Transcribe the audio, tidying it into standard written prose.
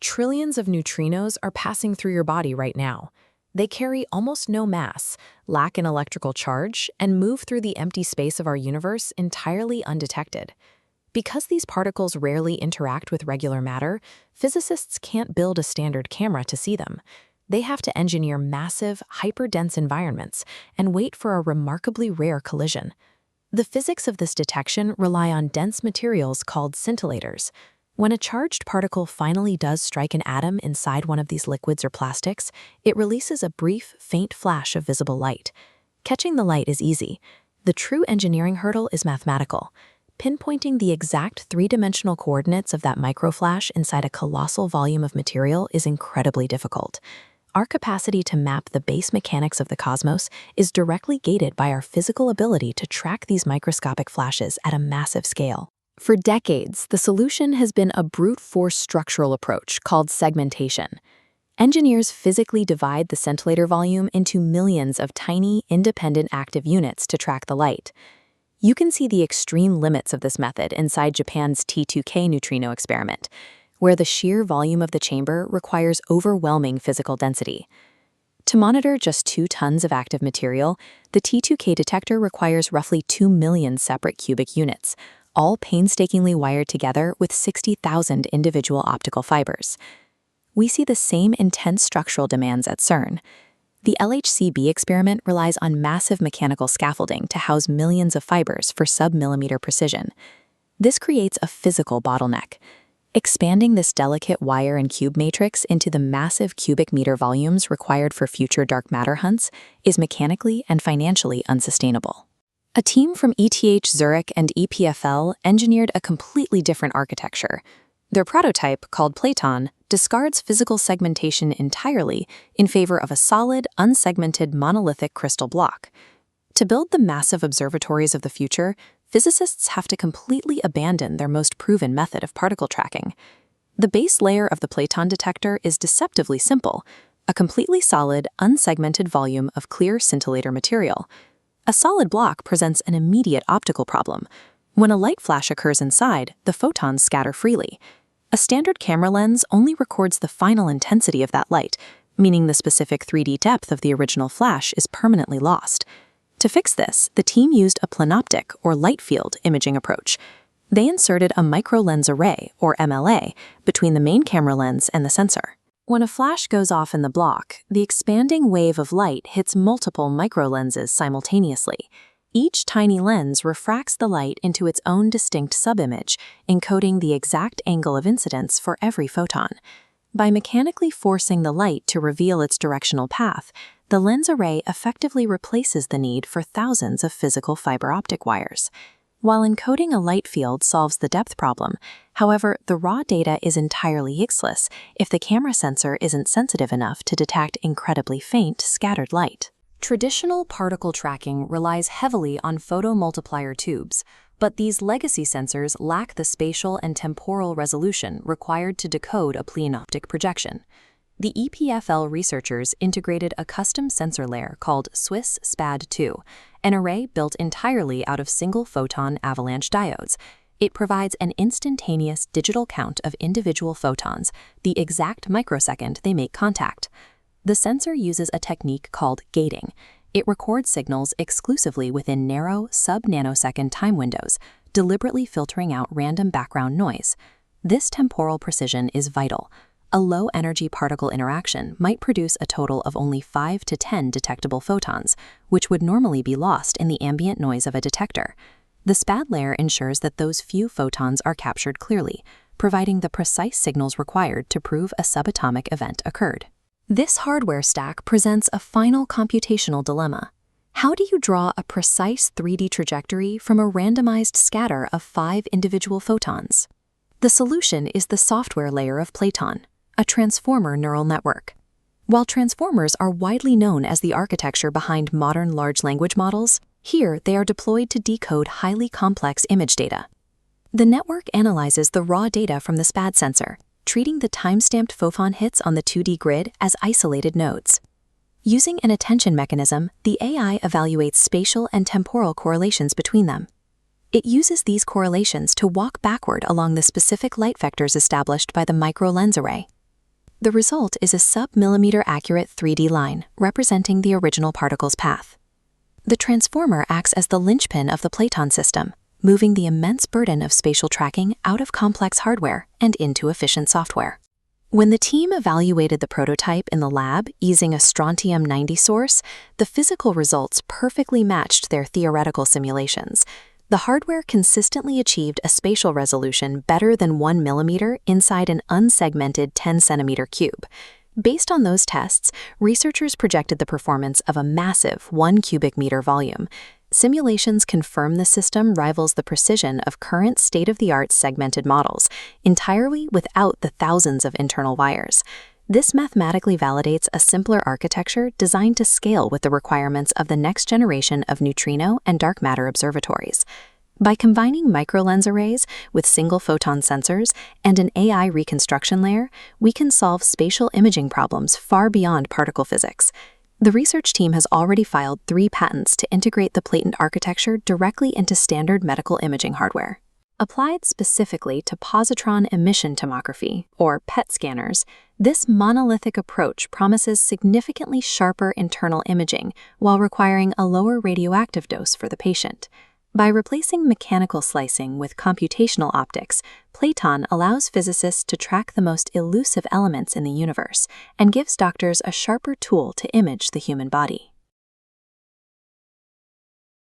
Trillions of neutrinos are passing through your body right now. They carry almost no mass, lack an electrical charge, and move through the empty space of our universe entirely undetected. Because these particles rarely interact with regular matter, physicists can't build a standard camera to see them. They have to engineer massive, hyperdense environments and wait for a remarkably rare collision. The physics of this detection rely on dense materials called scintillators. When a charged particle finally does strike an atom inside one of these liquids or plastics, it releases a brief, faint flash of visible light. Catching the light is easy. The true engineering hurdle is mathematical. Pinpointing the exact three-dimensional coordinates of that microflash inside a colossal volume of material is incredibly difficult. Our capacity to map the base mechanics of the cosmos is directly gated by our physical ability to track these microscopic flashes at a massive scale. For decades, the solution has been a brute force structural approach called segmentation. Engineers physically divide the scintillator volume into millions of tiny, independent active units to track the light. You can see the extreme limits of this method inside Japan's T2K neutrino experiment, where the sheer volume of the chamber requires overwhelming physical density. To monitor just 2 tons of active material, the T2K detector requires roughly 2 million separate cubic units, all painstakingly wired together with 60,000 individual optical fibers. We see the same intense structural demands at CERN. The LHCb experiment relies on massive mechanical scaffolding to house millions of fibers for sub-millimeter precision. This creates a physical bottleneck. Expanding this delicate wire and cube matrix into the massive cubic meter volumes required for future dark matter hunts is mechanically and financially unsustainable. A team from ETH Zurich and EPFL engineered a completely different architecture. Their prototype, called PLATON, discards physical segmentation entirely in favor of a solid, unsegmented monolithic crystal block. To build the massive observatories of the future, physicists have to completely abandon their most proven method of particle tracking. The base layer of the PLATON detector is deceptively simple, a completely solid, unsegmented volume of clear scintillator material. A solid block presents an immediate optical problem. When a light flash occurs inside, the photons scatter freely. A standard camera lens only records the final intensity of that light, meaning the specific 3D depth of the original flash is permanently lost. To fix this, the team used a planoptic, or light field, imaging approach. They inserted a microlens array, or MLA, between the main camera lens and the sensor. When a flash goes off in the block, the expanding wave of light hits multiple microlenses simultaneously. Each tiny lens refracts the light into its own distinct subimage, encoding the exact angle of incidence for every photon. By mechanically forcing the light to reveal its directional path, the lens array effectively replaces the need for thousands of physical fiber optic wires. While encoding a light field solves the depth problem, however, the raw data is entirely useless if the camera sensor isn't sensitive enough to detect incredibly faint, scattered light. Traditional particle tracking relies heavily on photomultiplier tubes, but these legacy sensors lack the spatial and temporal resolution required to decode a plenoptic projection. The EPFL researchers integrated a custom sensor layer called Swiss SPAD2, an array built entirely out of single-photon avalanche diodes. It provides an instantaneous digital count of individual photons, the exact microsecond they make contact. The sensor uses a technique called gating. It records signals exclusively within narrow, sub-nanosecond time windows, deliberately filtering out random background noise. This temporal precision is vital. A low-energy particle interaction might produce a total of only 5 to 10 detectable photons, which would normally be lost in the ambient noise of a detector. The SPAD layer ensures that those few photons are captured clearly, providing the precise signals required to prove a subatomic event occurred. This hardware stack presents a final computational dilemma. How do you draw a precise 3D trajectory from a randomized scatter of 5 individual photons? The solution is the software layer of PLATON, a transformer neural network. While transformers are widely known as the architecture behind modern large language models, here they are deployed to decode highly complex image data. The network analyzes the raw data from the SPAD sensor, treating the time-stamped photon hits on the 2D grid as isolated nodes. Using an attention mechanism, the AI evaluates spatial and temporal correlations between them. It uses these correlations to walk backward along the specific light vectors established by the microlens array. The result is a sub-millimeter accurate 3D line representing the original particle's path. The transformer acts as the linchpin of the PLATON system, moving the immense burden of spatial tracking out of complex hardware and into efficient software. When the team evaluated the prototype in the lab using a strontium-90 source, the physical results perfectly matched their theoretical simulations. The hardware consistently achieved a spatial resolution better than 1 millimeter inside an unsegmented 10-centimeter cube. Based on those tests, researchers projected the performance of a massive 1 cubic meter volume. Simulations confirm the system rivals the precision of current state-of-the-art segmented models, entirely without the thousands of internal wires. This mathematically validates a simpler architecture designed to scale with the requirements of the next generation of neutrino and dark matter observatories. By combining microlens arrays with single-photon sensors and an AI reconstruction layer, we can solve spatial imaging problems far beyond particle physics. The research team has already filed 3 patents to integrate the PLATON architecture directly into standard medical imaging hardware. Applied specifically to positron emission tomography, or PET scanners, this monolithic approach promises significantly sharper internal imaging while requiring a lower radioactive dose for the patient. By replacing mechanical slicing with computational optics, PLATON allows physicists to track the most elusive elements in the universe and gives doctors a sharper tool to image the human body.